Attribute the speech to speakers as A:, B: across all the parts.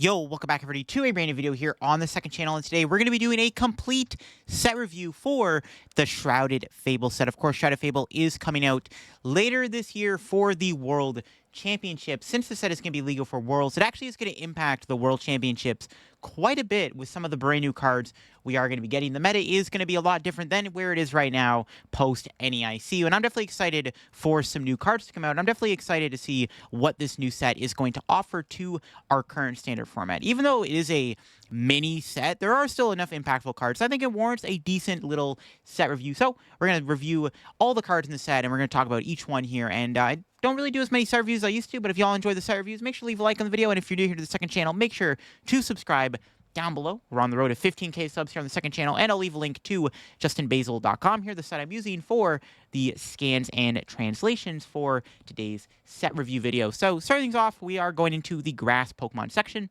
A: Yo, welcome back everybody to a brand new video here on the second channel, and today we're going to be doing a complete set review for the Shrouded Fable set. Of course, Shrouded Fable is coming out later this year for the World Championship. Since the set is going to be legal for Worlds, it actually is going to impact the World Championships quite a bit with some of the brand new cards we are going to be getting. The meta is going to be a lot different than where it is right now post NEIC, and I'm definitely excited for some new cards to come out. I'm definitely excited to see what this new set is going to offer to our current standard format. Even though it is a mini set, there are still enough impactful cards. I think it warrants a decent little set review. So we're going to review all the cards in the set, and we're going to talk about each one here. And I don't really do as many set reviews as I used to, but if y'all enjoy the set reviews, make sure to leave a like on the video. And if you're new here to the second channel, make sure to subscribe down below. We're on the road to 15K subs here on the second channel, and I'll leave a link to justinbasil.com here, the site I'm using for the scans and translations for today's set review video. So starting things off, we are going into the grass Pokemon section.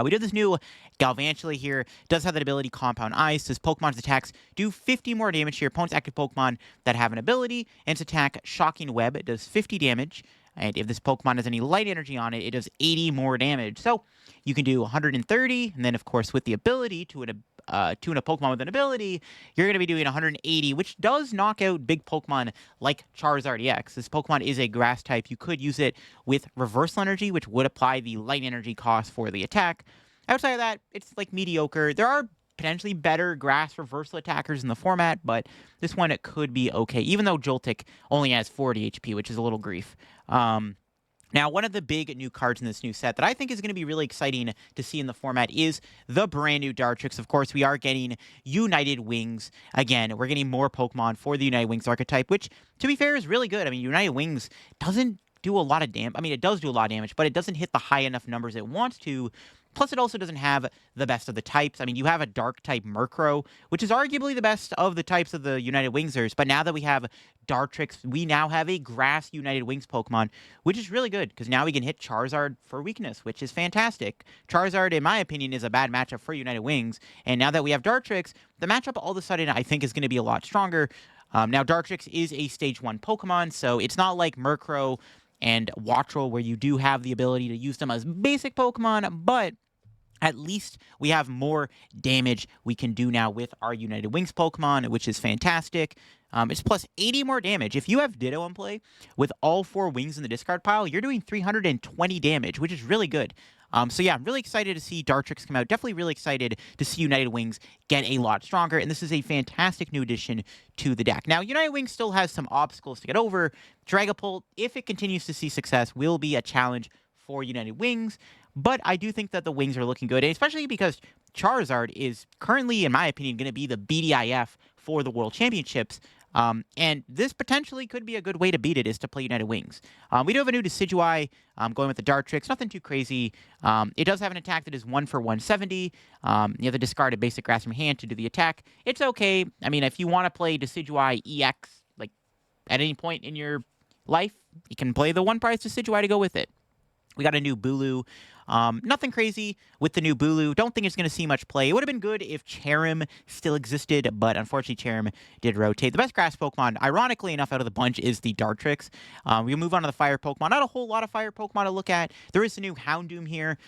A: We did this new Galvantula here. It does have that ability Compound Ice. This Pokemon's attacks do 50 more damage to your opponent's active Pokemon that have an ability, and its attack Shocking Web. It does 50 damage. And if this Pokemon has any light energy on it, it does 80 more damage. So you can do 130, and then of course with the ability to tune a Pokemon with an ability, you're going to be doing 180, which does knock out big Pokemon like Charizard EX. This Pokemon is a grass type. You could use it with Reversal Energy, which would apply the light energy cost for the attack. Outside of that, it's like mediocre. There are potentially better grass reversal attackers in the format, but this one, it could be okay, even though Joltik only has 40 HP, which is a little grief. Now, one of the big new cards in this new set that I think is going to be really exciting to see in the format is the brand new Dartrix. Of course, we are getting United Wings. Again, we're getting more Pokemon for the United Wings archetype, which, to be fair, is really good. I mean, United Wings doesn't do a lot of damage. I mean, it does do a lot of damage, but it doesn't hit the high enough numbers it wants to. Plus, it also doesn't have the best of the types. I mean, you have a Dark-type Murkrow, which is arguably the best of the types of the United Wingsers, but now that we have Dartrix, we now have a Grass United Wings Pokemon, which is really good, because now we can hit Charizard for weakness, which is fantastic. Charizard, in my opinion, is a bad matchup for United Wings, and now that we have Dartrix, the matchup all of a sudden, I think, is going to be a lot stronger. Now, Dartrix is a Stage 1 Pokemon, so it's not like Murkrow and Wattrel, where you do have the ability to use them as basic Pokemon, but at least we have more damage we can do now with our United Wings Pokemon, which is fantastic. It's plus 80 more damage. If you have Ditto in play with all 4 wings in the discard pile, you're doing 320 damage, which is really good. So yeah, I'm really excited to see Dartrix come out. Definitely really excited to see United Wings get a lot stronger, and this is a fantastic new addition to the deck. Now, United Wings still has some obstacles to get over. Dragapult, if it continues to see success, will be a challenge for United Wings, but I do think that the wings are looking good, especially because Charizard is currently, in my opinion, going to be the BDIF for the World Championships. And this potentially could be a good way to beat it, is to play United Wings. We do have a new Decidueye going with the Dartrix. Nothing too crazy. It does have an attack that is 1 for 170. You have to discard a basic grass from hand to do the attack. It's okay. I mean, if you want to play Decidueye EX, like, at any point in your life, you can play the one-price Decidueye to go with it. We got a new Bulu. Nothing crazy with the new Bulu. Don't think it's going to see much play. It would have been good if Cherim still existed, but unfortunately Cherim did rotate. The best grass Pokemon, ironically enough, out of the bunch is the Dartrix. We move on to the fire Pokemon. Not a whole lot of fire Pokemon to look at. There is a new Houndoom here.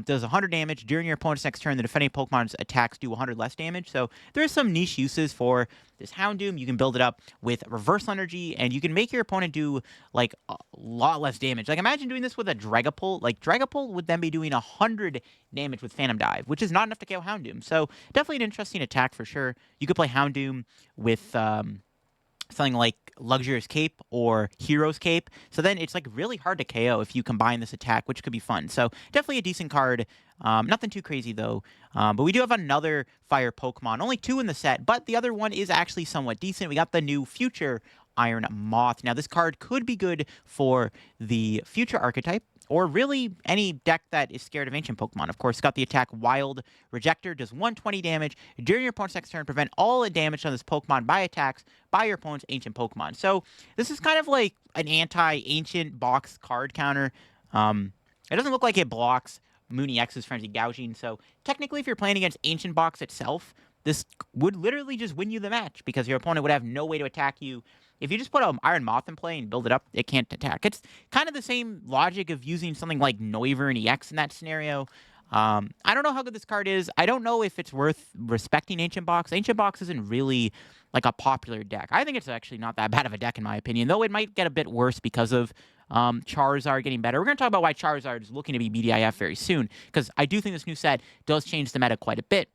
A: Does 100 damage. During your opponent's next turn, the defending Pokemon's attacks do 100 less damage. So there is some niche uses for this Houndoom. You can build it up with Reversal Energy, and you can make your opponent do, like, a lot less damage. Like, imagine doing this with a Dragapult. Like, Dragapult would then be doing 100 damage with Phantom Dive, which is not enough to KO Houndoom. So definitely an interesting attack for sure. You could play Houndoom with something like Luxurious Cape or Hero's Cape. So then it's like really hard to KO if you combine this attack, which could be fun. So definitely a decent card. Nothing too crazy though. But we do have another fire Pokemon. Only 2 in the set, but the other one is actually somewhat decent. We got the new Future Ironmoth. Now this card could be good for the Future archetype, or really any deck that is scared of ancient Pokemon. Of course, got the attack Wild Rejector, does 120 damage. During your opponent's next turn, prevent all the damage on this Pokemon by attacks by your opponent's ancient Pokemon. So this is kind of like an anti-ancient box card counter. It doesn't look like it blocks Mooney X's Frenzied Gouging, so technically if you're playing against ancient box itself, this would literally just win you the match, because your opponent would have no way to attack you. If you just put an Ironmoth in play and build it up, it can't attack. It's kind of the same logic of using something like Noivern EX in that scenario. I don't know how good this card is. I don't know if it's worth respecting Ancient Box. Ancient Box isn't really like a popular deck. I think it's actually not that bad of a deck in my opinion, though it might get a bit worse because of Charizard getting better. We're going to talk about why Charizard is looking to be BDIF very soon, because I do think this new set does change the meta quite a bit.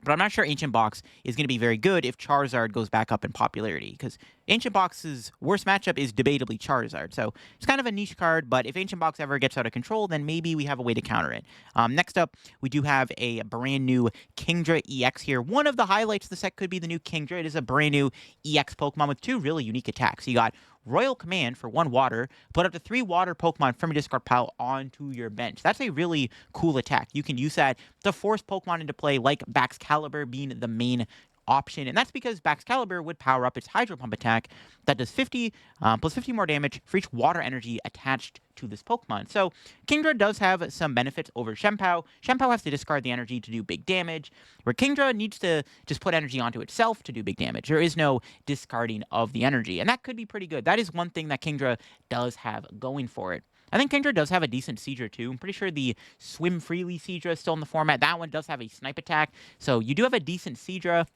A: But I'm not sure Ancient Box is going to be very good if Charizard goes back up in popularity, because Ancient Box's worst matchup is debatably Charizard. So it's kind of a niche card, but if Ancient Box ever gets out of control, then maybe we have a way to counter it. Next up, we do have a brand new Kingra EX here. One of the highlights of the set could be the new Kingra. It is a brand new EX Pokemon with 2 really unique attacks. You got Royal Command for 1 water, put up to 3 water Pokemon from your discard pile onto your bench. That's a really cool attack. You can use that to force Pokemon into play, like Baxcalibur being the main option, and that's because Baxcalibur would power up its Hydro Pump attack that does 50 plus 50 more damage for each water energy attached to this Pokemon. So Kingra does have some benefits over Shempao. Shempao has to discard the energy to do big damage, where Kingra needs to just put energy onto itself to do big damage. There is no discarding of the energy, and that could be pretty good. That is one thing that Kingra does have going for it. I think Kingra does have a decent Seadra too. I'm pretty sure the Swim Freely Seadra is still in the format. That one does have a Snipe attack, so you do have a decent Seadra.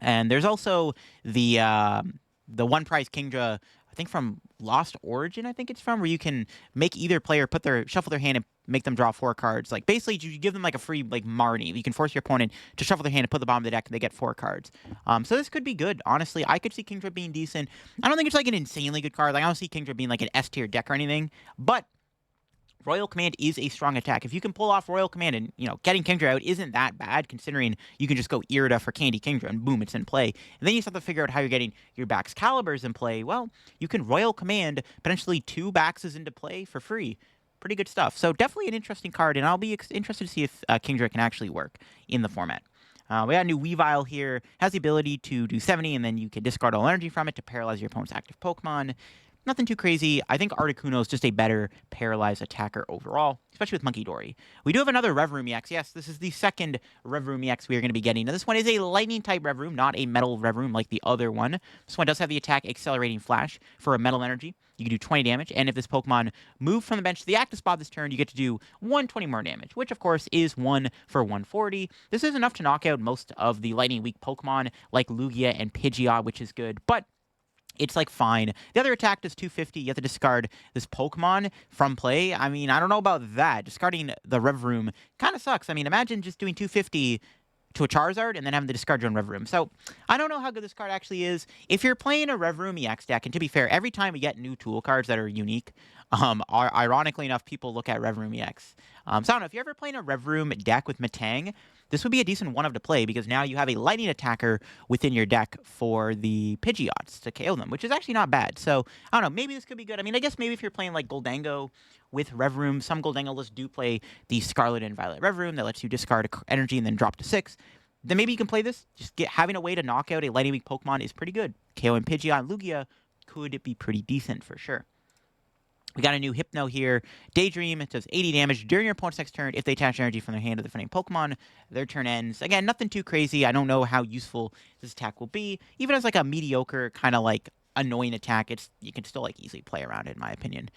A: And there's also the one prize Kingra, I think from Lost Origin, I think it's from, where you can make either player shuffle their hand and make them draw 4 cards. Like basically you give them like a free like Marnie. You can force your opponent to shuffle their hand and put the bottom of the deck and they get 4 cards. So this could be good. Honestly, I could see Kingra being decent. I don't think it's like an insanely good card. Like I don't see Kingra being like an S tier deck or anything, but Royal Command is a strong attack. If you can pull off Royal Command and, getting Kingra out isn't that bad, considering you can just go Irida for Candy Kingra and boom, it's in play. And then you just have to figure out how you're getting your Baxcaliburs in play. Well, you can Royal Command potentially 2 Baxes into play for free. Pretty good stuff. So definitely an interesting card, and I'll be interested to see if Kingra can actually work in the format. We got a new Weavile here. Has the ability to do 70, and then you can discard all energy from it to paralyze your opponent's active Pokemon. Nothing too crazy. I think Articuno is just a better paralyzed attacker overall, especially with MonkeyDory. We do have another Rev Room EX. Yes, this is the second Rev Room EX we are going to be getting. Now, this one is a Lightning-type Rev Room, not a Metal Rev Room like the other one. This one does have the attack Accelerating Flash for a Metal Energy. You can do 20 damage, and if this Pokemon moves from the bench to the active spot this turn, you get to do 120 more damage, which, of course, is 1 for 140. This is enough to knock out most of the Lightning-weak Pokemon, like Lugia and Pidgeot, which is good, but it's like fine. The other attack does 250. You have to discard this Pokemon from play. I mean, I don't know about that. Discarding the Rev Room kind of sucks. I mean, imagine just doing 250 to a Charizard and then having to discard your own Rev Room. So I don't know how good this card actually is. If you're playing a Rev Room EX deck, and to be fair, every time we get new tool cards that are unique, ironically enough, people look at Rev Room EX. So I don't know, if you're ever playing a Rev Room deck with Metang, this would be a decent one-of to play, because now you have a lightning attacker within your deck for the Pidgeots to KO them, which is actually not bad. So, I don't know, maybe this could be good. I mean, I guess maybe if you're playing like Goldango with Rev Room, some Goldango lists do play the Scarlet and Violet Rev Room that lets you discard energy and then drop to 6. Then maybe you can play this. Just having a way to knock out a lightning weak Pokemon is pretty good. KOing Pidgeot and Lugia could be pretty decent for sure. We got a new Hypno here. Daydream, it does 80 damage during your opponent's next turn if they attach energy from their hand to the defending Pokemon. Their turn ends. Again, nothing too crazy. I don't know how useful this attack will be. Even as like a mediocre kind of like annoying attack, you can still like easily play around it, in my opinion.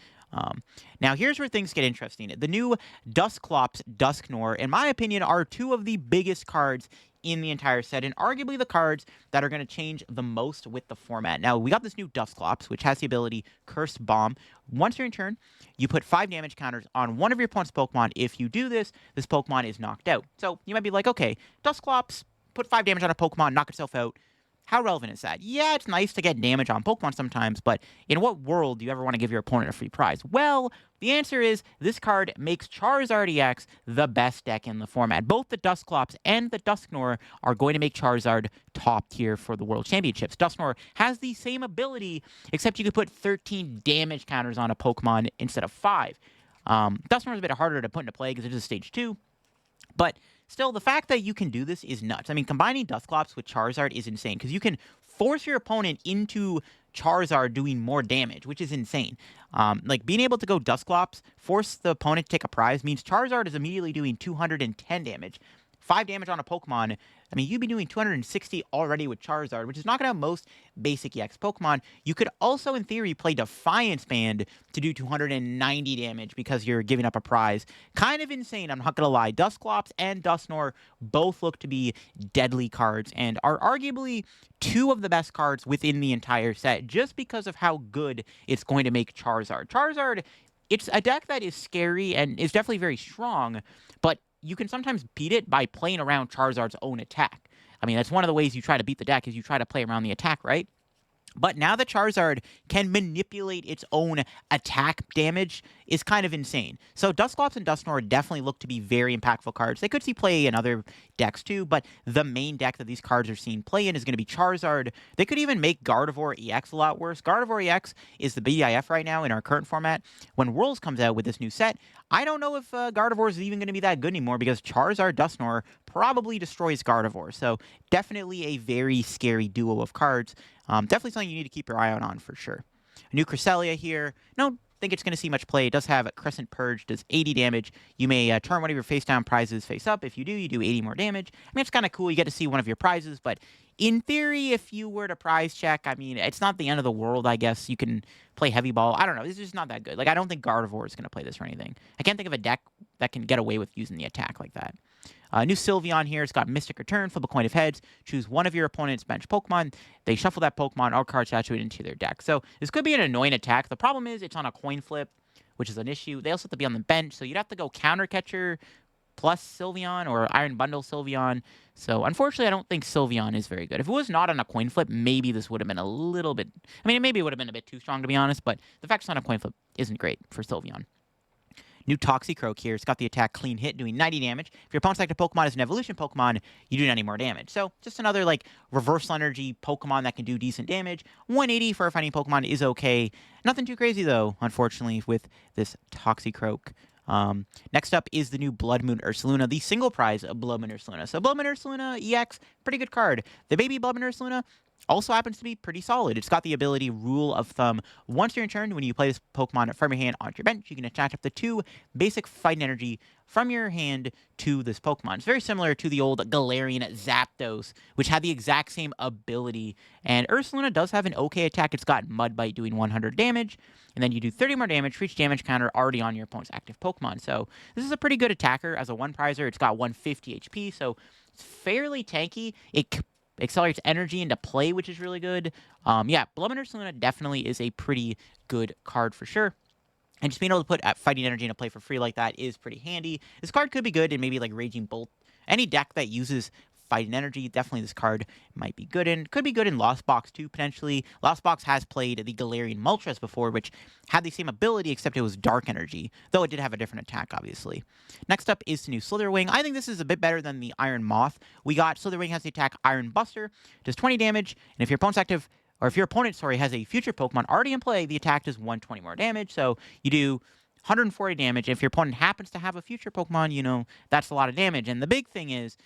A: Now here's where things get interesting. The new Dusclops, Dusknor, in my opinion, are 2 of the biggest cards in the entire set, and arguably the cards that are going to change the most with the format. Now, we got this new Dusclops, which has the ability Cursed Bomb. Once during turn, you put 5 damage counters on one of your opponent's Pokemon. If you do this, this Pokemon is knocked out. So you might be like, okay, Dusclops, put 5 damage on a Pokemon, knock itself out. How relevant is that? Yeah, it's nice to get damage on Pokemon sometimes, but in what world do you ever want to give your opponent a free prize? Well, the answer is this card makes Charizard EX the best deck in the format. Both the Dusclops and the Dusknor are going to make Charizard top tier for the World Championships. Dusknor has the same ability, except you could put 13 damage counters on a Pokemon instead of 5. Dusknor is a bit harder to put into play because it is stage 2, but still, the fact that you can do this is nuts. I mean, combining Dusclops with Charizard is insane, because you can force your opponent into Charizard doing more damage, which is insane. Like, being able to go Dusclops, force the opponent to take a prize, means Charizard is immediately doing 210 damage. 5 damage on a Pokemon, I mean, you'd be doing 260 already with Charizard, which is knocking out most basic EX Pokemon. You could also, in theory, play Defiance Band to do 290 damage because you're giving up a prize. Kind of insane, I'm not going to lie. Dusclops and Dusknor both look to be deadly cards and are arguably two of the best cards within the entire set just because of how good it's going to make Charizard. Charizard, it's a deck that is scary and is definitely very strong, but you can sometimes beat it by playing around Charizard's own attack. I mean, that's one of the ways you try to beat the deck is you try to play around the attack, right? But now that Charizard can manipulate its own attack damage is kind of insane. So Dusclops and Dusknor definitely look to be very impactful cards. They could see play in other decks too, but the main deck that these cards are seen play in is going to be Charizard. They could even make Gardevoir EX a lot worse. Gardevoir EX is the BIF right now in our current format. When Worlds comes out with this new set, I don't know if Gardevoir is even going to be that good anymore because Charizard Dusknor probably destroys Gardevoir. So definitely a very scary duo of cards. Definitely something you need to keep your eye out on for sure. A new Cresselia here. No, think it's going to see much play. It does have a Crescent Purge, does 80 damage. You may turn one of your face-down prizes face-up. If you do, you do 80 more damage. I mean, it's kind of cool. You get to see one of your prizes, but in theory, if you were to prize check, I mean, it's not the end of the world, I guess. You can play Heavy Ball. I don't know. It's just not that good. Like, I don't think Gardevoir is going to play this or anything. I can't think of a deck that can get away with using the attack like that. New Sylveon here. It's got Mystic Return, flip a coin of heads, choose one of your opponent's bench Pokemon. They shuffle that Pokemon or card statuette into their deck. So this could be an annoying attack. The problem is it's on a coin flip, which is an issue. They also have to be on the bench, so you'd have to go Counter Catcher plus Sylveon or Iron Bundle Sylveon. So unfortunately, I don't think Sylveon is very good. If it was not on a coin flip, maybe this would have been a little bit... I mean, maybe it would have been a bit too strong, to be honest, but the fact it's on a coin flip isn't great for Sylveon. New Toxy Croak here. It's got the attack Clean Hit, doing 90 damage. If your opponent's active Pokemon is an evolution Pokemon, you do 90 more damage. So just another, like, reversal energy Pokemon that can do decent damage. 180 for a fighting Pokemon is okay. Nothing too crazy, though, unfortunately, with this Toxy Croak. Next up is the new Bloodmoon Ur Saluna, the single prize of Bloodmoon Ur Saluna. So Bloodmoon Ur Saluna EX, pretty good card. The baby Bloodmoon Ur Saluna also happens to be pretty solid. It's got the ability Rule of Thumb. Once you're in turn, when you play this Pokemon from your hand onto your bench, you can attach up to 2 basic fighting energy from your hand to this Pokemon. It's very similar to the old Galarian Zapdos, which had the exact same ability. And Ur Saluna does have an okay attack. It's got Mud Bite doing 100 damage, and then you do 30 more damage for each damage counter already on your opponent's active Pokemon. So this is a pretty good attacker as a one-prizer. It's got 150 HP, so it's fairly tanky. It accelerates energy into play, which is really good. Yeah, Bloodmoon Ur Saluna definitely is a pretty good card for sure. And just being able to put fighting energy into play for free like that is pretty handy. This card could be good in maybe like Raging Bolt. Any deck that uses fighting energy, definitely this card might be good in. Could be good in Lost Box too, potentially. Lost Box has played the Galarian Moltres before, which had the same ability, except it was dark energy, though it did have a different attack, obviously. Next up is the new Slitherwing. I think this is a bit better than the Ironmoth. We got Slitherwing has the attack Iron Buster, does 20 damage, and if your opponent's active, or if your opponent, has a future Pokemon already in play, the attack does 120 more damage, so you do 140 damage. If your opponent happens to have a future Pokemon, you know, that's a lot of damage. And the big thing is,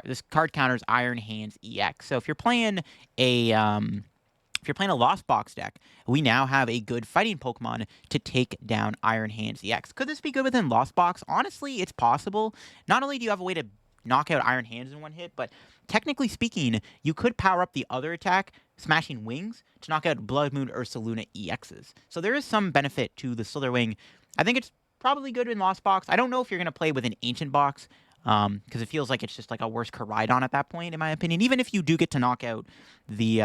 A: this card counters Iron Hands EX. So if you're playing a Lost Box deck, we now have a good fighting Pokemon to take down Iron Hands EX. Could this be good within Lost Box? Honestly, it's possible. Not only do you have a way to knock out Iron Hands in one hit, but technically speaking, you could power up the other attack, Smashing Wings, to knock out Bloodmoon Ur Saluna EXs. So there is some benefit to the Slitherwing. I think it's probably good in Lost Box. I don't know if you're going to play with an Ancient Box, because it feels like it's just like a worse Karaja at that point, in my opinion. Even if you do get to knock out the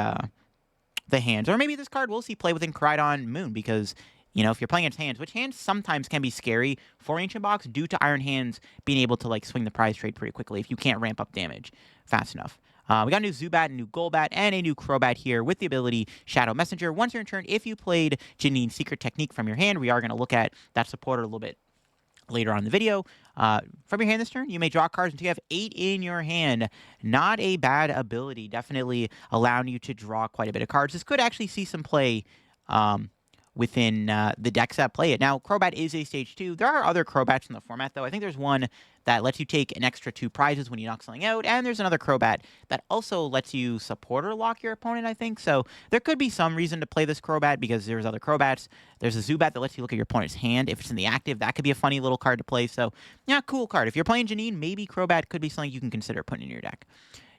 A: hands, or maybe this card will see play within Karaja Moon, because you know if you're playing against hands, which hands sometimes can be scary for Ancient Box due to Iron Hands being able to like swing the prize trade pretty quickly if you can't ramp up damage fast enough. We got a new Zubat, a new Golbat, and a new Crobat here with the ability Shadow Messenger. Once you're in turn, if you played Janine's Secret Technique from your hand, we are going to look at that supporter a little bit later on in the video. From your hand this turn, you may draw cards until you have 8 in your hand. Not a bad ability. Definitely allowing you to draw quite a bit of cards. This could actually see some play within the decks that play it. Now, Crobat is a stage 2. There are other Crobats in the format, though. I think there's one that lets you take an extra 2 prizes when you knock something out, and there's another Crobat that also lets you supporter lock your opponent, I think. So there could be some reason to play this Crobat because there's other Crobats. There's a Zubat that lets you look at your opponent's hand. If it's in the active, that could be a funny little card to play. So, yeah, cool card. If you're playing Janine, maybe Crobat could be something you can consider putting in your deck.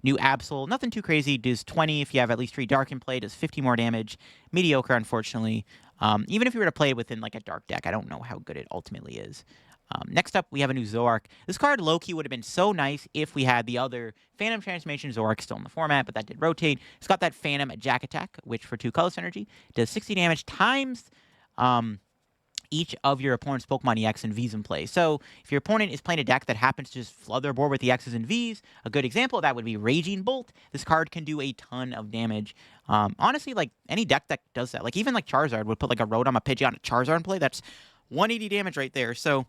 A: New Absol, nothing too crazy, does 20 if you have at least 3 Dark in play, does 50 more damage. Mediocre, unfortunately. Even if you were to play it within like a Dark deck, I don't know how good it ultimately is. Next up, we have a new Zork. This card, low-key, would have been so nice if we had the other Phantom Transformation Zork still in the format, but that did rotate. It's got that Phantom Jack Attack, which for 2 color synergy does 60 damage times each of your opponent's Pokemon EX and Vs in play. So if your opponent is playing a deck that happens to just flood their board with EXs and Vs, a good example of that would be Raging Bolt. This card can do a ton of damage. Honestly, like any deck that does that, like even like Charizard would put like a Rotom, a Pidgeot, a Charizard in play. That's 180 damage right there. So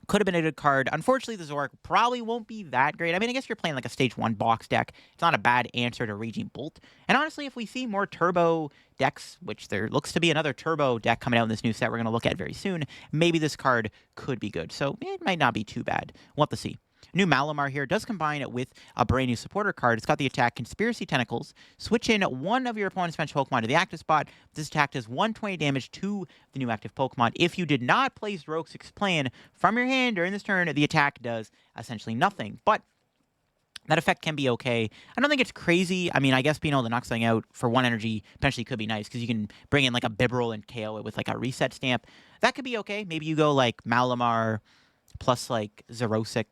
A: could have been a good card. Unfortunately, the Zork probably won't be that great. I mean, I guess you're playing like a stage 1 box deck. It's not a bad answer to Raging Bolt. And honestly, if we see more turbo decks, which there looks to be another turbo deck coming out in this new set we're going to look at very soon, maybe this card could be good. So it might not be too bad. We'll have to see. New Malamar here does combine it with a brand new supporter card. It's got the attack Conspiracy Tentacles. Switch in one of your opponent's bench Pokemon to the active spot. This attack does 120 damage to the new active Pokemon. If you did not place Roxic's Plan from your hand during this turn, the attack does essentially nothing. But that effect can be okay. I don't think it's crazy. I mean, I guess being able to knock something out for 1 energy potentially could be nice because you can bring in like a Bibarel and KO it with like a reset stamp. That could be okay. Maybe you go like Malamar plus like Xerosic,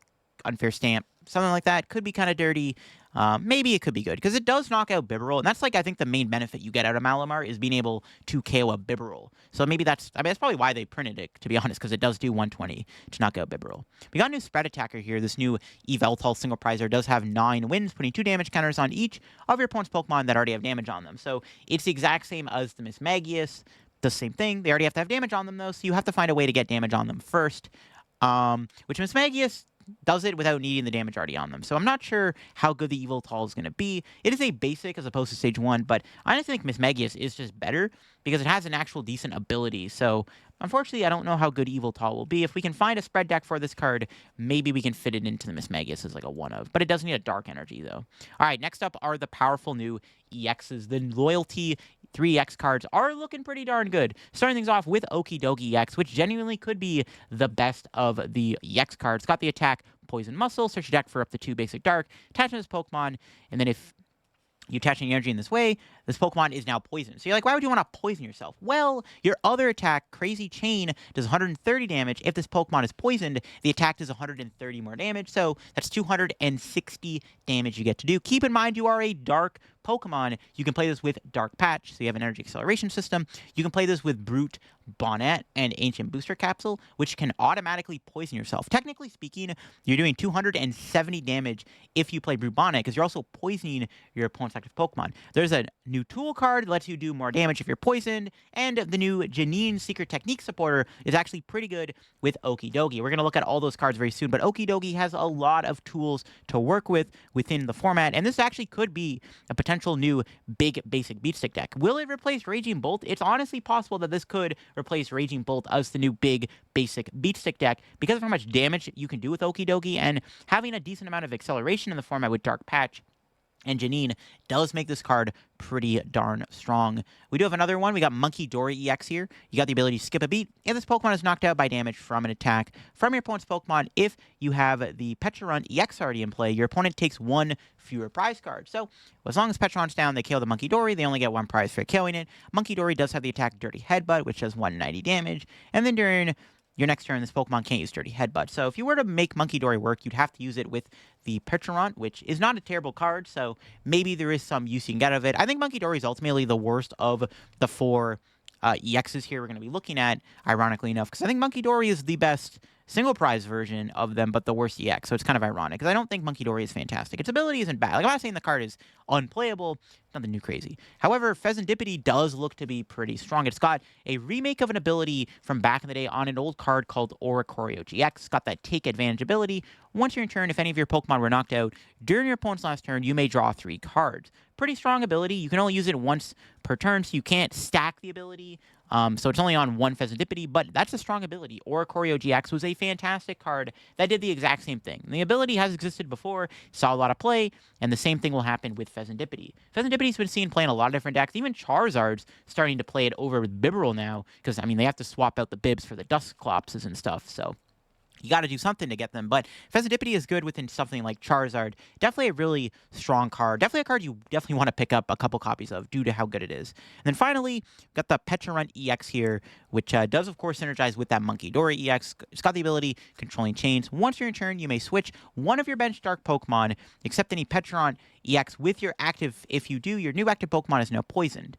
A: Unfair Stamp, something like that. Could be kind of dirty. Maybe it could be good because it does knock out Bibarel, and that's like I think the main benefit you get out of Malamar is being able to KO a Bibarel. So maybe that's that's probably why they printed it, to be honest, because it does do 120 to knock out Bibarel. We got a new Spread Attacker here. This new Yveltal single prizer does have 9 wins, putting 2 damage counters on each of your opponent's Pokemon that already have damage on them. So it's the exact same as the Mismagius. The same thing. They already have to have damage on them though, so you have to find a way to get damage on them first. Which Mismagius does it without needing the damage already on them. So I'm not sure how good the Yveltal is going to be. It is a basic as opposed to stage 1, but I honestly think Mismagius is just better because it has an actual decent ability. So unfortunately, I don't know how good Yveltal will be. If we can find a spread deck for this card, maybe we can fit it into the Mismagius as like a one-of. But it does need a dark energy, though. All right, next up are the powerful new EXs. The Loyalty 3EX cards are looking pretty darn good. Starting things off with Okiedoogi EX, which genuinely could be the best of the EX cards. Got the attack Poison Muscle, search your deck for up to 2 basic dark, attach this Pokemon, and then if you attach any energy in this way, this Pokemon is now poisoned. So you're like, why would you want to poison yourself? Well, your other attack, Crazy Chain, does 130 damage. If this Pokemon is poisoned, the attack does 130 more damage. So that's 260 damage you get to do. Keep in mind, you are a dark Pokemon. You can play this with Dark Patch, so you have an energy acceleration system. You can play this with Brute, Bonnet, and Ancient Booster Capsule, which can automatically poison yourself. Technically speaking, you're doing 270 damage if you play Brute Bonnet, because you're also poisoning your opponent's active Pokemon. There's a new tool card that lets you do more damage if you're poisoned, and the new Janine Secret Technique supporter is actually pretty good with Okiedoogi. We're going to look at all those cards very soon, but Okiedoogi has a lot of tools to work with within the format, and this actually could be a potential new big basic beat stick deck. Will it replace Raging Bolt? It's honestly possible that this could replace Raging Bolt as the new big basic beat stick deck because of how much damage you can do with Okiedoogi, and having a decent amount of acceleration in the format with Dark Patch and Janine does make this card pretty darn strong. We do have another one. We got MonkeyDory EX here. You got the ability to skip a beat. If this Pokemon is knocked out by damage from an attack from your opponent's Pokemon, if you have the Petron EX already in play, your opponent takes 1 fewer prize card. So as long as Petron's down, they kill the MonkeyDory. They only get 1 prize for killing it. MonkeyDory does have the attack Dirty Headbutt, which does 190 damage. And then during your next turn, this Pokemon can't use Dirty Headbutt. So if you were to make MonkeyDory work, you'd have to use it with the Petron, which is not a terrible card, so maybe there is some use you can get out of it. I think MonkeyDory is ultimately the worst of the 4 EXs here we're going to be looking at, ironically enough, because I think MonkeyDory is the best single prize version of them, but the worst EX, so it's kind of ironic, because I don't think MonkeyDory is fantastic. Its ability isn't bad. Like, I'm not saying the card is unplayable, nothing too crazy. However, Pheasantipity does look to be pretty strong. It's got a remake of an ability from back in the day on an old card called Okiedoogi. It's got that take advantage ability. Once you're in turn, if any of your Pokemon were knocked out during your opponent's last turn, you may draw 3 cards. Pretty strong ability. You can only use it once per turn, so you can't stack the ability. So it's only on one Pheasantipity, but that's a strong ability. Okiedoogi was a fantastic card that did the exact same thing. The ability has existed before, saw a lot of play, and the same thing will happen with Pheasantipity. Pheasantipity's been seen playing a lot of different decks. Even Charizard's starting to play it over with Bibarel now, because, I mean, they have to swap out the bibs for the Dusclopses and stuff, so you got to do something to get them. But Pheasantipity is good within something like Charizard. Definitely a really strong card. Definitely a card you definitely want to pick up a couple copies of due to how good it is. And then finally, got the Petron EX here, which does, of course, synergize with that MonkeyDory EX. It's got the ability controlling chains. Once you're in turn, you may switch one of your bench Dark Pokemon, except any Petron EX with your active. If you do, your new active Pokemon is now poisoned.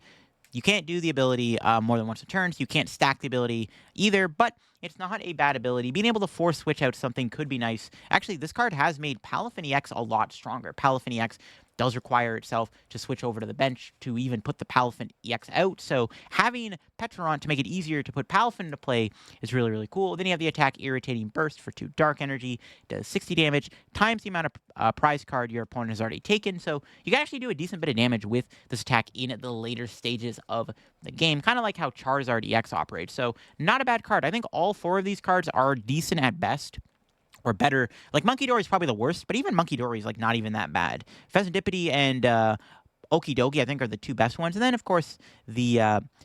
A: You can't do the ability more than once a turn, so you can't stack the ability either, but it's not a bad ability. Being able to force switch out something could be nice. Actually, this card has made Palafin EX a lot stronger. Palafin EX does require itself to switch over to the bench to even put the Palafin EX out, so having Petron to make it easier to put Palafin into play is really, really cool. Then you have the attack Irritating Burst for 2 Dark Energy, does 60 damage, times the amount of prize card your opponent has already taken, so you can actually do a decent bit of damage with this attack in the later stages of the game, kind of like how Charizard EX operates, so not a bad card. I think all 4 of these cards are decent at best, or better. Like, MonkeyDory is probably the worst, but even MonkeyDory is, like, not even that bad. Pheasantipity and Okiedoogi, I think, are the 2 best ones. And then, of course, the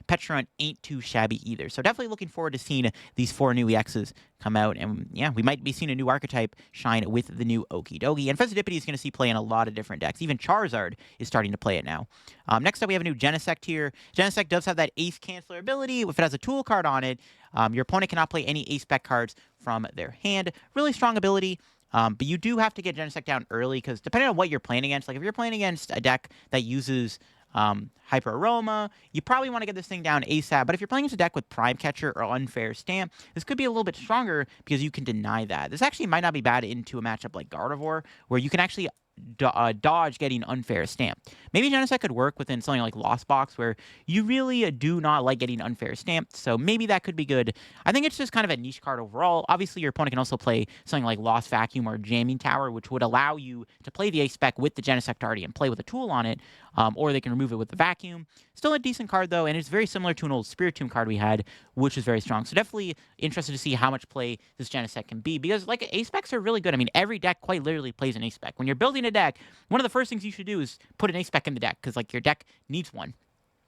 A: Petron ain't too shabby either. So definitely looking forward to seeing these 4 new EXs come out. And, yeah, we might be seeing a new archetype shine with the new Okiedoogi. And Pheasantipity is going to see play in a lot of different decks. Even Charizard is starting to play it now. Next up, we have a new Genesect here. Genesect does have that Ace Canceler ability. If it has a tool card on it, your opponent cannot play any Ace Spec cards from their hand. Really strong ability. But you do have to get Genesect down early, because depending on what you're playing against, like if you're playing against a deck that uses Hyper Aroma, you probably want to get this thing down ASAP. But if you're playing against a deck with Prime Catcher or Unfair Stamp, this could be a little bit stronger because you can deny that. This actually might not be bad into a matchup like Gardevoir, where you can actually dodge getting Unfair Stamp. Maybe Genesect could work within something like Lost Box, where you really do not like getting Unfair Stamped, so maybe that could be good. I think it's just kind of a niche card overall. Obviously, your opponent can also play something like Lost Vacuum or Jamming Tower, which would allow you to play the Ace-Spec with the Genesect already and play with a tool on it, or they can remove it with the Vacuum. Still a decent card, though, and it's very similar to an old Spiritomb card we had, which is very strong. So definitely interested to see how much play this Genesect can be, because, like, Ace-Specs are really good. I mean, every deck quite literally plays an Ace-Spec. When you're building a deck, one of the first things you should do is put an Ace-Spec in the deck, because, like, your deck needs one.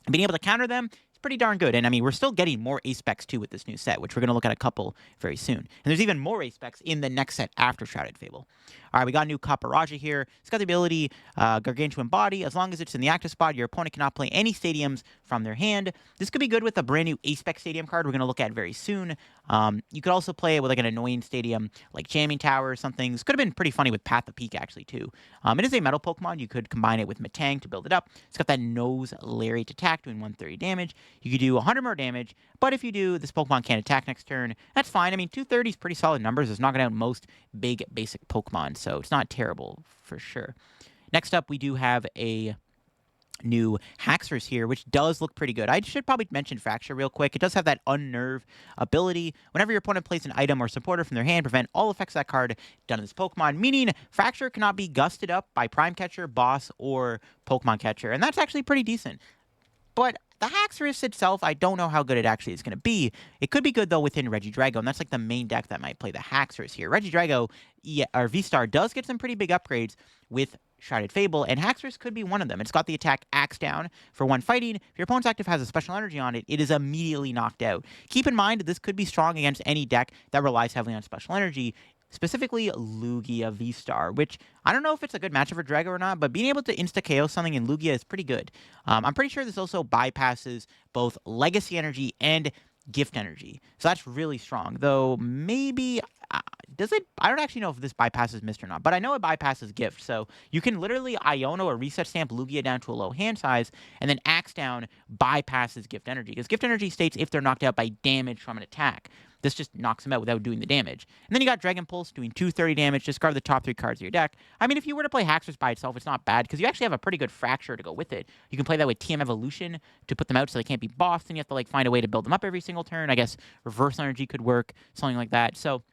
A: And being able to counter them, it's pretty darn good. And, I mean, we're still getting more Ace-Specs, too, with this new set, which we're going to look at a couple very soon. And there's even more Ace-Specs in the next set after Shrouded Fable. All right, we got a new Karaja here. It's got the ability Gargantuan Body. As long as it's in the active spot, your opponent cannot play any stadiums from their hand. This could be good with a brand new Ace-Spec stadium card we're going to look at very soon. You could also play it with, like, an annoying stadium like Jamming Tower or something. This could have been pretty funny with Path of Peak, actually, too. It is a metal Pokemon. You could combine it with Metang to build it up. It's got that Nose Lariat attack doing 130 damage. You could do 100 more damage, but if you do, this Pokemon can't attack next turn. That's fine. I mean, 230 is pretty solid numbers. It's knocking out most big basic Pokemon, so it's not terrible for sure. Next up, we do have a new Haxus here, which does look pretty good. I should probably mention Fracture real quick. It does have that Unnerve ability. Whenever your opponent plays an item or supporter from their hand, prevent all effects of that card done to this Pokemon, meaning Fracture cannot be gusted up by Prime Catcher, Boss, or Pokemon Catcher, and that's actually pretty decent. But the Haxus itself, I don't know how good it actually is going to be. It could be good, though, within Regidrago, and that's like the main deck that might play the Haxus here. Regidrago, or V-Star, does get some pretty big upgrades with Shrouded Fable, and Haxus could be one of them. It's got the attack Axe Down for 1 fighting. If your opponent's active has a special energy on it, it is immediately knocked out. Keep in mind, this could be strong against any deck that relies heavily on special energy, specifically Lugia V-Star, which I don't know if it's a good matchup for Drago or not, but being able to insta-KO something in Lugia is pretty good. I'm pretty sure this also bypasses both Legacy Energy and Gift Energy, so that's really strong. Though maybe does it? I don't actually know if this bypasses Mist or not, but I know it bypasses Gift. So you can literally Iono or Reset Stamp Lugia down to a low hand size, and then Axe Down bypasses Gift Energy, because Gift Energy states if they're knocked out by damage from an attack. This just knocks him out without doing the damage. And then you got Dragon Pulse doing 230 damage, discard the top 3 cards of your deck. I mean, if you were to play Haxus by itself, it's not bad, because you actually have a pretty good Fracture to go with it. You can play that with TM Evolution to put them out so they can't be bossed, and you have to like find a way to build them up every single turn. I guess Reverse Energy could work, something like that. So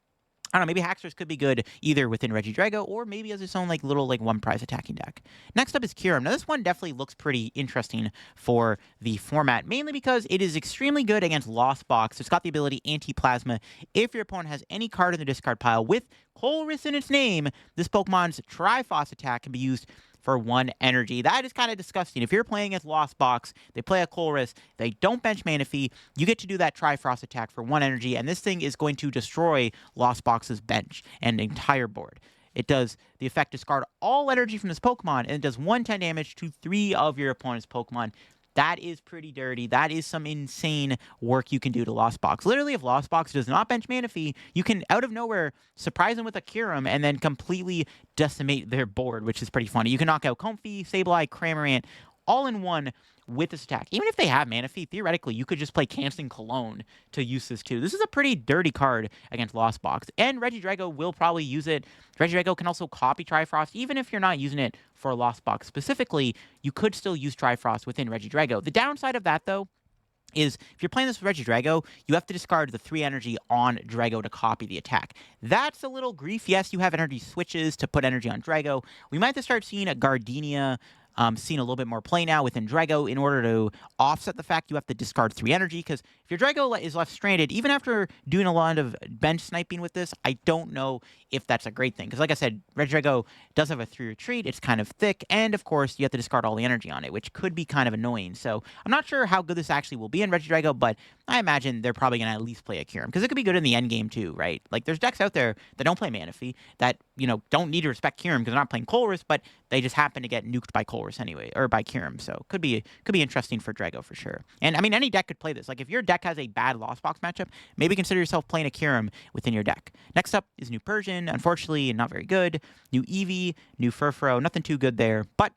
A: I don't know, maybe Haxus could be good either within Regidrago or maybe as its own like little like one prize attacking deck. Next up is Kizrum. Now this one definitely looks pretty interesting for the format, mainly because it is extremely good against Lost Box. It's got the ability Anti-Plasma. If your opponent has any card in the discard pile with Colress in its name, this Pokemon's Triforce attack can be used for 1 energy. That is kind of disgusting. If you're playing as Lost Box, they play a Colress, they don't bench Manaphy, you get to do that Triforce attack for 1 energy, and this thing is going to destroy Lost Box's bench and the entire board. It does the effect discard all energy from this Pokemon, and it does 110 damage to 3 of your opponent's Pokemon. That is pretty dirty. That is some insane work you can do to Lost Box. Literally, if Lost Box does not bench Manaphy, you can, out of nowhere, surprise them with a Kizrum and then completely decimate their board, which is pretty funny. You can knock out Comfey, Sableye, Cramorant, all in one with this attack. Even if they have Manaphy, theoretically, you could just play Canceling Cologne to use this too. This is a pretty dirty card against Lost Box, and Regidrago will probably use it. Regidrago can also copy Trifrost. Even if you're not using it for Lost Box specifically, you could still use Trifrost within Regidrago. The downside of that, though, is if you're playing this with Regidrago, you have to discard the 3 energy on Drago to copy the attack. That's a little grief. Yes, you have energy switches to put energy on Drago. We might have to start seeing a Gardenia seen a little bit more play now within Drago in order to offset the fact you have to discard 3 energy, because if your Drago is left stranded, even after doing a lot of bench sniping with this, I don't know if that's a great thing. Because like I said, Regidrago does have a 3 retreat, it's kind of thick, and of course you have to discard all the energy on it, which could be kind of annoying. So I'm not sure how good this actually will be in Regidrago, but I imagine they're probably going to at least play a Kizrum, because it could be good in the end game too, right? Like there's decks out there that don't play Manaphy, that, you know, don't need to respect Kizrum because they're not playing Colress, but they just happen to get nuked by Colress anyway, or by Kizrum. So could be interesting for Drago for sure. And I mean, any deck could play this. Like if your deck has a bad Lost Box matchup, maybe consider yourself playing a Kizrum within your deck. Next up is New Persian. Unfortunately, not very good. New Eevee, new Furfrou, nothing too good there. But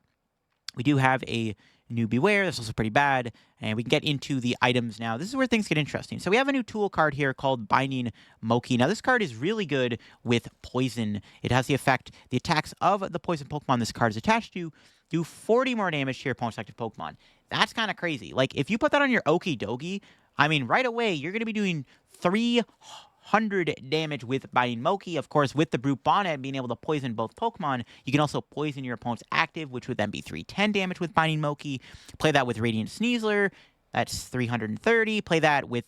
A: we do have a new Beware. That's also pretty bad. And we can get into the items now. This is where things get interesting. So we have a new tool card here called Binding Moki. Now this card is really good with Poison. It has the effect, the attacks of the Poison Pokemon this card is attached to do 40 more damage to your opponent's active Pokemon. That's kind of crazy. Like if you put that on your Okiedoogi, I mean right away you're going to be doing 300 damage with Binding Moki. Of course, with the Brute Bonnet being able to poison both Pokemon, you can also poison your opponent's active, which would then be 310 damage with Binding Moki. Play that with Radiant Sneasler, that's 330. Play that with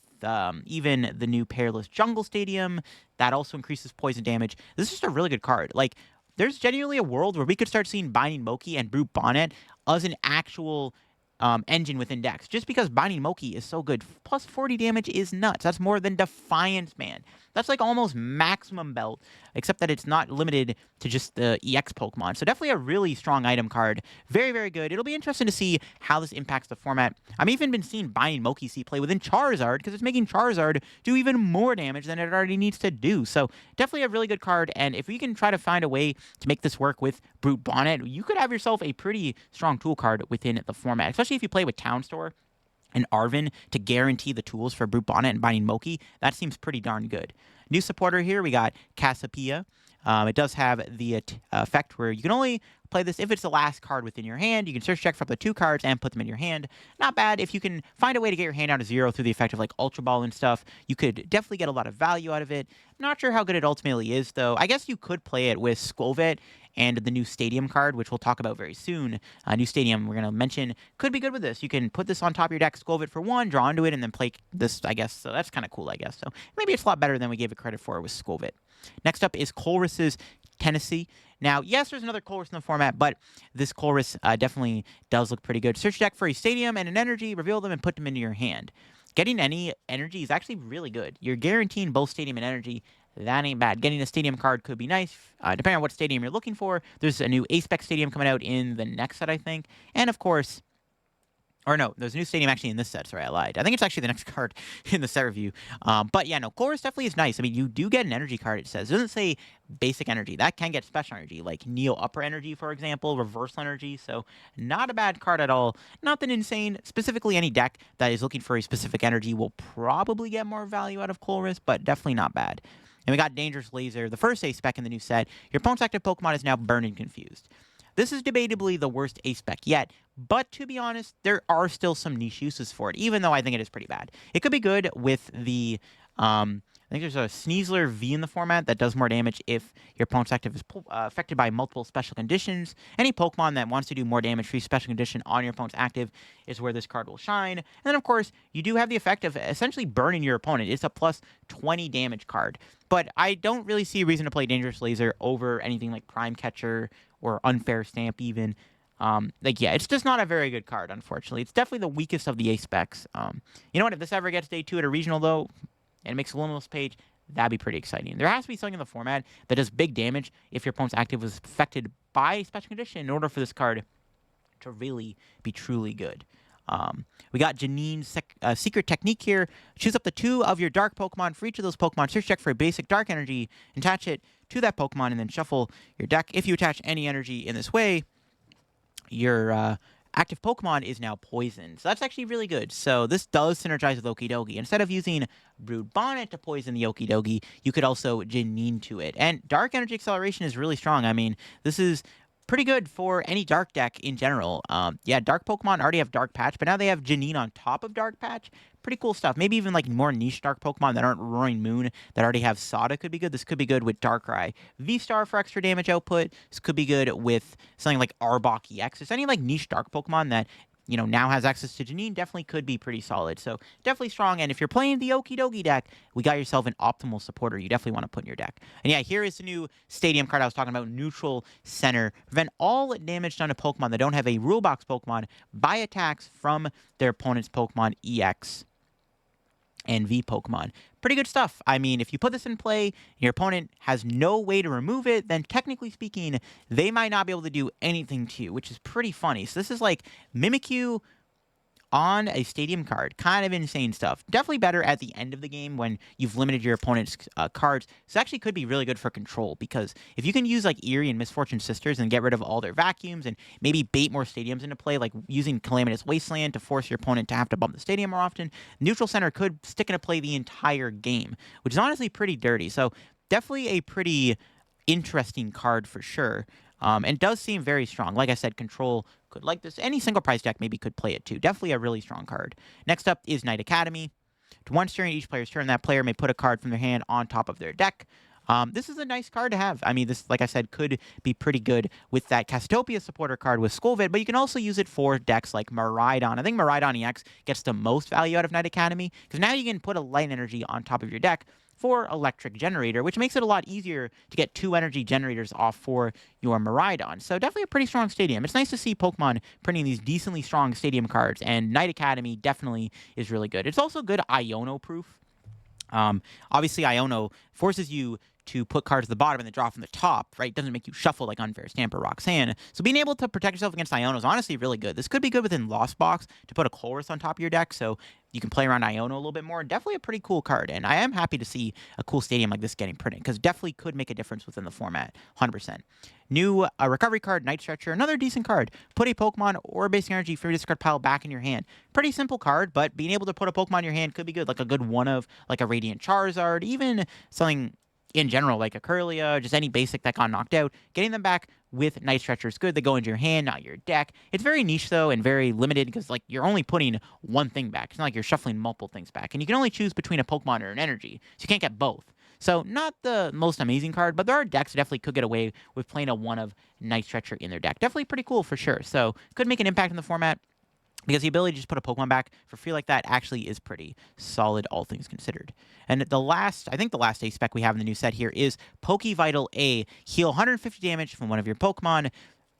A: even the new Perilous Jungle Stadium, that also increases poison damage. This is just a really good card. Like, there's genuinely a world where we could start seeing Binding Moki and Brute Bonnet as an actual engine within decks, just because Binding Moki is so good. Plus 40 damage is nuts. That's more than Defiance, man. That's like almost maximum belt, except that it's not limited to just the EX Pokemon. So definitely a really strong item card. Very, very good. It'll be interesting to see how this impacts the format. I've even been seeing Binding Moki see play within Charizard, because it's making Charizard do even more damage than it already needs to do. So definitely a really good card, and if we can try to find a way to make this work with Brute Bonnet, you could have yourself a pretty strong tool card within the format, especially if you play with Town Store and Arvin to guarantee the tools for Brute Bonnet and Binding Moki. That seems pretty darn good. New supporter here, we got Casapia. It does have the effect where you can only play this if it's the last card within your hand. You can search check for up to 2 cards and put them in your hand. Not bad. If you can find a way to get your hand down to 0 through the effect of like Ultra Ball and stuff, you could definitely get a lot of value out of it. Not sure how good it ultimately is, though. I guess you could play it with Skwovet and the new Stadium card, which we'll talk about very soon. New Stadium, we're going to mention, could be good with this. You can put this on top of your deck, Skwovet for 1, draw into it, and then play this, I guess. So that's kind of cool, I guess. So maybe it's a lot better than we gave it credit for with Skwovet. Next up is Colress's Tennessy. Now, yes, there's another Colress in the format, but this Colress definitely does look pretty good. Search deck for a Stadium and an energy, reveal them, and put them into your hand. Getting any energy is actually really good. You're guaranteeing both Stadium and energy. That ain't bad. Getting a Stadium card could be nice, depending on what Stadium you're looking for. There's a new A-Spec Stadium coming out in the next set, I think. And, of course, Or no, there's a new stadium actually in this set. Sorry, I lied. I think it's actually the next card in the set review. But yeah, no, Chorus definitely is nice. I mean, you do get an energy card, it says. It doesn't say basic energy. That can get special energy, like Neo Upper Energy, for example, Reversal Energy. So not a bad card at all. Nothing insane. Specifically, any deck that is looking for a specific energy will probably get more value out of Chorus, but definitely not bad. And we got Dangerous Laser, the first ace spec in the new set. Your opponent's active Pokemon is now Burn and Confused. This is debatably the worst ace spec yet, but to be honest, there are still some niche uses for it, even though I think it is pretty bad. It could be good with the, I think there's a Sneasler V in the format that does more damage if your opponent's active is affected by multiple special conditions. Any Pokemon that wants to do more damage for each special condition on your opponent's active is where this card will shine. And then, of course, you do have the effect of essentially burning your opponent. It's a plus 20 damage card. But I don't really see a reason to play Dangerous Laser over anything like Prime Catcher or Unfair Stamp even. Yeah, it's just not a very good card, unfortunately. It's definitely the weakest of the ace specs. You know what? If this ever gets day 2 at a regional, though, and makes a Limitless page, that'd be pretty exciting. There has to be something in the format that does big damage if your opponent's active was affected by a special condition in order for this card to really be truly good. We got Janine's Secret Technique here. Choose up to 2 of your dark Pokemon. For each of those Pokemon, search deck for a basic dark energy, attach it to that Pokemon, and then shuffle your deck. If you attach any energy in this way, your active Pokemon is now poisoned. So that's actually really good. So this does synergize with Okiedoogi. Instead of using Brood Bonnet to poison the Okiedoogi, you could also Janine to it. And Dark Energy Acceleration is really strong. I mean, this is pretty good for any dark deck in general. Yeah, dark Pokemon already have Dark Patch, but now they have Janine on top of Dark Patch. Pretty cool stuff. Maybe even like more niche dark Pokemon that aren't Roaring Moon that already have Sada could be good. This could be good with Darkrai V-Star for extra damage output. This could be good with something like Arbok EX. There's any like niche dark Pokemon that, you know, now has access to Janine, definitely could be pretty solid. So definitely strong. And if you're playing the Okiedoogi deck, we got yourself an optimal supporter you definitely want to put in your deck. And yeah, here is the new stadium card I was talking about, Neutral Center. Prevent all damage done to Pokemon that don't have a Rule Box Pokemon by attacks from their opponent's Pokemon EX and V Pokemon. Pretty good stuff. I mean, if you put this in play, your opponent has no way to remove it, then technically speaking, they might not be able to do anything to you, which is pretty funny. So this is like Mimikyu on a stadium card. Kind of insane stuff. Definitely better at the end of the game when you've limited your opponent's cards. This actually could be really good for control, because if you can use like Eerie and Misfortune Sisters and get rid of all their vacuums and maybe bait more stadiums into play, like using Calamitous Wasteland to force your opponent to have to bump the stadium more often, Neutral Center could stick into play the entire game, which is honestly pretty dirty. So definitely a pretty interesting card for sure. And does seem very strong. Like I said, control could like this. Any single price deck maybe could play it too. Definitely a really strong card. Next up is Knight Academy. Once during each player's turn, that player may put a card from their hand on top of their deck. This is a nice card to have. I mean, this, like I said, could be pretty good with that Casapia supporter card with Skullvid, but you can also use it for decks like Miraidon. I think Miraidon EX gets the most value out of Knight Academy, because now you can put a light energy on top of your deck for Electric Generator, which makes it a lot easier to get 2 energy generators off for your Miraidon. So definitely a pretty strong stadium. It's nice to see Pokemon printing these decently strong stadium cards, and Knight Academy definitely is really good. It's also good Iono proof. Obviously, Iono forces you to put cards at the bottom and then draw from the top, right? It doesn't make you shuffle like Unfair Stamp or Roxanne. So being able to protect yourself against Iono is honestly really good. This could be good within Lost Box to put a Chorus on top of your deck, so you can play around Iono a little bit more. Definitely a pretty cool card, and I am happy to see a cool stadium like this getting printed, because definitely could make a difference within the format, 100%. New recovery card, Night Stretcher, another decent card. Put a Pokemon or basic energy from your discard pile back in your hand. Pretty simple card, but being able to put a Pokemon in your hand could be good, like a good one of, like a Radiant Charizard, even something in general, like a Curlia, just any basic that got knocked out. Getting them back with Night Stretcher is good. They go into your hand, not your deck. It's very niche, though, and very limited, because like you're only putting one thing back. It's not like you're shuffling multiple things back. And you can only choose between a Pokemon or an energy, so you can't get both. So not the most amazing card, but there are decks that definitely could get away with playing a one of Night Stretcher in their deck. Definitely pretty cool for sure. So could make an impact in the format, because the ability to just put a Pokemon back for free like that actually is pretty solid, all things considered. And the last, I think the last ace spec we have in the new set here is Pokevital A. Heal 150 damage from one of your Pokemon.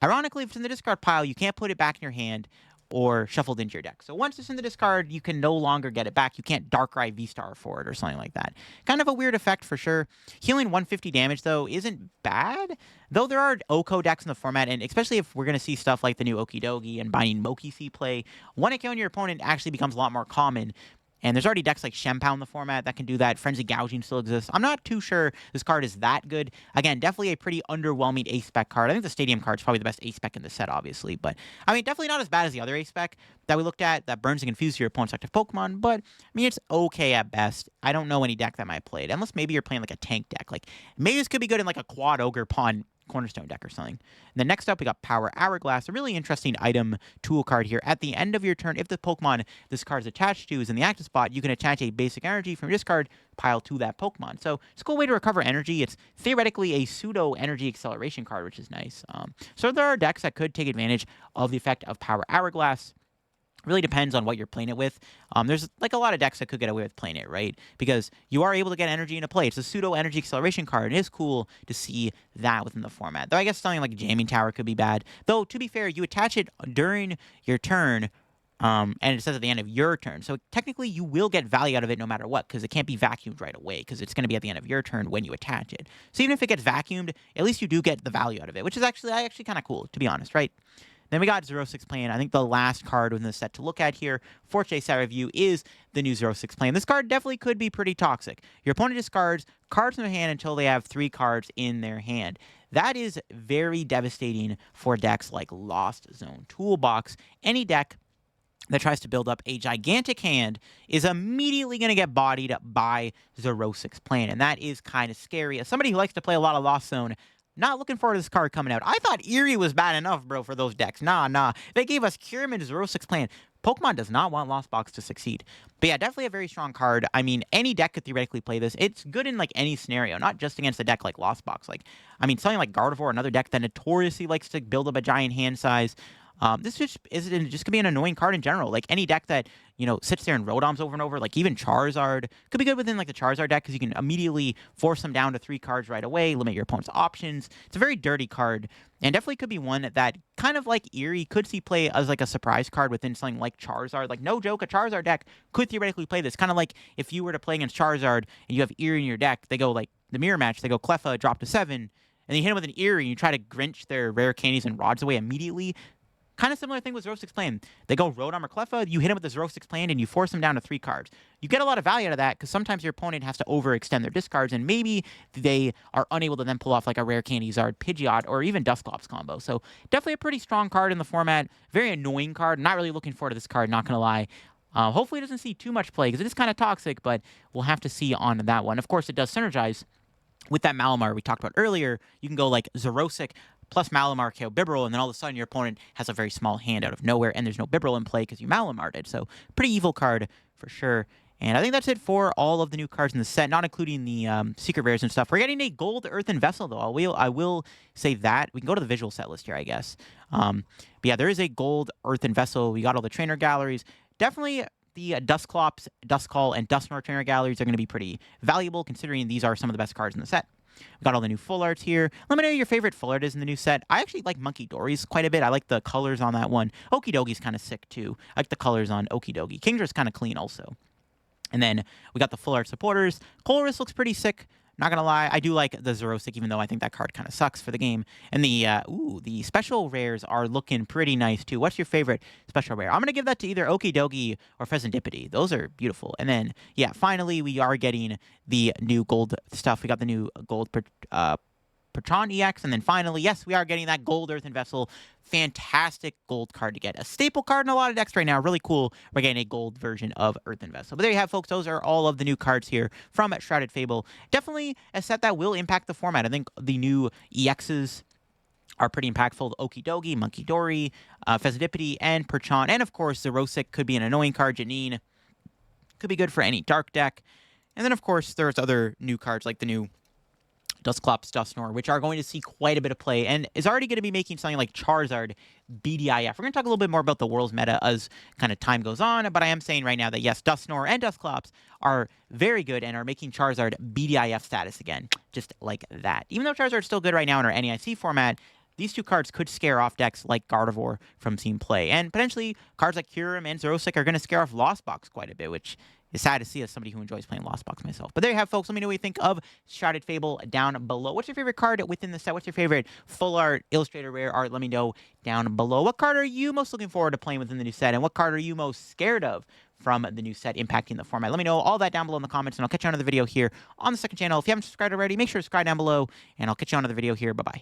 A: Ironically, if it's in the discard pile, you can't put it back in your hand or shuffled into your deck. So once it's in the discard, you can no longer get it back. You can't Darkrai V-Star for it or something like that. Kind of a weird effect for sure. Healing 150 damage, though, isn't bad. Though there are Oko decks in the format, and especially if we're going to see stuff like the new Okiedoogi and Binding Moki play, one account on your opponent actually becomes a lot more common. And there's already decks like Shempow in the format that can do that. Frenzy Gouging still exists. I'm not too sure this card is that good. Again, definitely a pretty underwhelming ace-spec card. I think the Stadium card is probably the best ace-spec in the set, obviously. But, I mean, definitely not as bad as the other ace-spec that we looked at that burns and confuses your opponent's active Pokemon. But, I mean, it's okay at best. I don't know any deck that might play it. Unless maybe you're playing like a tank deck. Like, maybe this could be good in like a Quad Ogre Pawn Cornerstone deck or something. And then next up, we got Power Hourglass, a really interesting item tool card here. At the end of your turn, if the Pokemon this card is attached to is in the active spot, you can attach a basic energy from your discard pile to that Pokemon. So it's a cool way to recover energy. It's theoretically a pseudo energy acceleration card, which is nice. So there are decks that could take advantage of the effect of Power Hourglass. Really depends on what you're playing it with. There's like a lot of decks that could get away with playing it, right? Because you are able to get energy into play. It's a pseudo energy acceleration card, and it is cool to see that within the format. Though I guess something like Jamming Tower could be bad. Though, to be fair, you attach it during your turn, and it says at the end of your turn. So technically, you will get value out of it no matter what, because it can't be vacuumed right away, because it's going to be at the end of your turn when you attach it. So even if it gets vacuumed, at least you do get the value out of it, which is actually kind of cool, to be honest, right? Then we got 06 Plan. I think the last card within the set to look at here for today's set review is the new 06 Plan. This card definitely could be pretty toxic. Your opponent discards cards from their hand until they have 3 cards in their hand. That is very devastating for decks like Lost Zone Toolbox. Any deck that tries to build up a gigantic hand is immediately going to get bodied by 06 Plan, and that is kind of scary. As somebody who likes to play a lot of Lost Zone, not looking forward to this card coming out. I thought Eerie was bad enough, bro, for those decks. Nah. They gave us Kieran 06 Plan. Pokemon does not want Lost Box to succeed. But yeah, definitely a very strong card. I mean, any deck could theoretically play this. It's good in like any scenario, not just against a deck like Lost Box. Like, I mean, something like Gardevoir, another deck that notoriously likes to build up a giant hand size. This just could be an annoying card in general. Like any deck that, you know, sits there and Rotoms over and over, like even Charizard could be good within like the Charizard deck because you can immediately force them down to 3 cards right away, limit your opponent's options. It's a very dirty card and definitely could be one that kind of like Eerie could see play as like a surprise card within something like Charizard. Like no joke, a Charizard deck could theoretically play this. Kind of like if you were to play against Charizard and you have Eerie in your deck, they go like the mirror match, they go Cleffa, drop to 7, and then you hit them with an Eerie and you try to Grinch their rare candies and rods away immediately. Kind of similar thing with 06 Plan. They go Rotom or Cleffa, you hit them with the 06 Plan, and you force them down to 3 cards. You get a lot of value out of that, because sometimes your opponent has to overextend their discards, and maybe they are unable to then pull off like a Rare Candy Zard, Pidgeot, or even Dusclops combo. So definitely a pretty strong card in the format. Very annoying card. Not really looking forward to this card, not going to lie. Hopefully it doesn't see too much play, because it is kind of toxic, but we'll have to see on that one. Of course, it does synergize with that Malamar we talked about earlier. You can go like Xerosic plus Malamar KO Bibarel, and then all of a sudden your opponent has a very small hand out of nowhere, and there's no Bibarel in play because you Malamar'd it. So pretty evil card for sure. And I think that's it for all of the new cards in the set, not including the secret rares and stuff. We're getting a gold Earthen Vessel, though. I will say that. We can go to the visual set list here, I guess. But yeah, there is a gold Earthen Vessel. We got all the trainer galleries. Definitely the Dusclops, Duskull, and Dusknor trainer galleries are going to be pretty valuable, considering these are some of the best cards in the set. We've got all the new full arts here. Let me know who your favorite full art is in the new set. I actually like MonkeyDory's quite a bit. I like the colors on that one. Okiedoogi's kind of sick, too. I like the colors on Okiedoogi. Kingra's kind of clean, also. And then we got the full art supporters. Colress looks pretty sick. Not gonna lie, I do like the Xerosic, even though I think that card kind of sucks for the game. And the special rares are looking pretty nice, too. What's your favorite special rare? I'm gonna give that to either Okiedoogi or Pheasantipity. Those are beautiful. And then, yeah, finally, we are getting the new gold stuff. We got the new gold Petron EX, and then finally, yes, we are getting that gold Earthen Vessel. Fantastic gold card to get. A staple card in a lot of decks right now. Really cool. We're getting a gold version of Earthen Vessel. But there you have, folks. Those are all of the new cards here from Shrouded Fable. Definitely a set that will impact the format. I think the new EXs are pretty impactful. Okiedoogi, MonkeyDory, Pheasantipity, and Petron. And, of course, Xerosic could be an annoying card. Janine could be good for any dark deck. And then, of course, there's other new cards like the new Dusclops, Dusknor, which are going to see quite a bit of play, and is already going to be making something like Charizard BDIF. We're going to talk a little bit more about the World's meta as kind of time goes on, but I am saying right now that, yes, Dusknor and Dusclops are very good and are making Charizard BDIF status again, just like that. Even though Charizard's still good right now in our NEIC format, these two cards could scare off decks like Gardevoir from seeing play. And potentially cards like Kizrum and Xerosic are going to scare off Lost Box quite a bit, which is sad to see as somebody who enjoys playing Lost Box myself. But there you have, folks. Let me know what you think of Shrouded Fable down below. What's your favorite card within the set? What's your favorite full art, illustrator, rare art? Let me know down below. What card are you most looking forward to playing within the new set? And what card are you most scared of from the new set impacting the format? Let me know all that down below in the comments, and I'll catch you on another video here on the second channel. If you haven't subscribed already, make sure to subscribe down below, and I'll catch you on another video here. Bye-bye.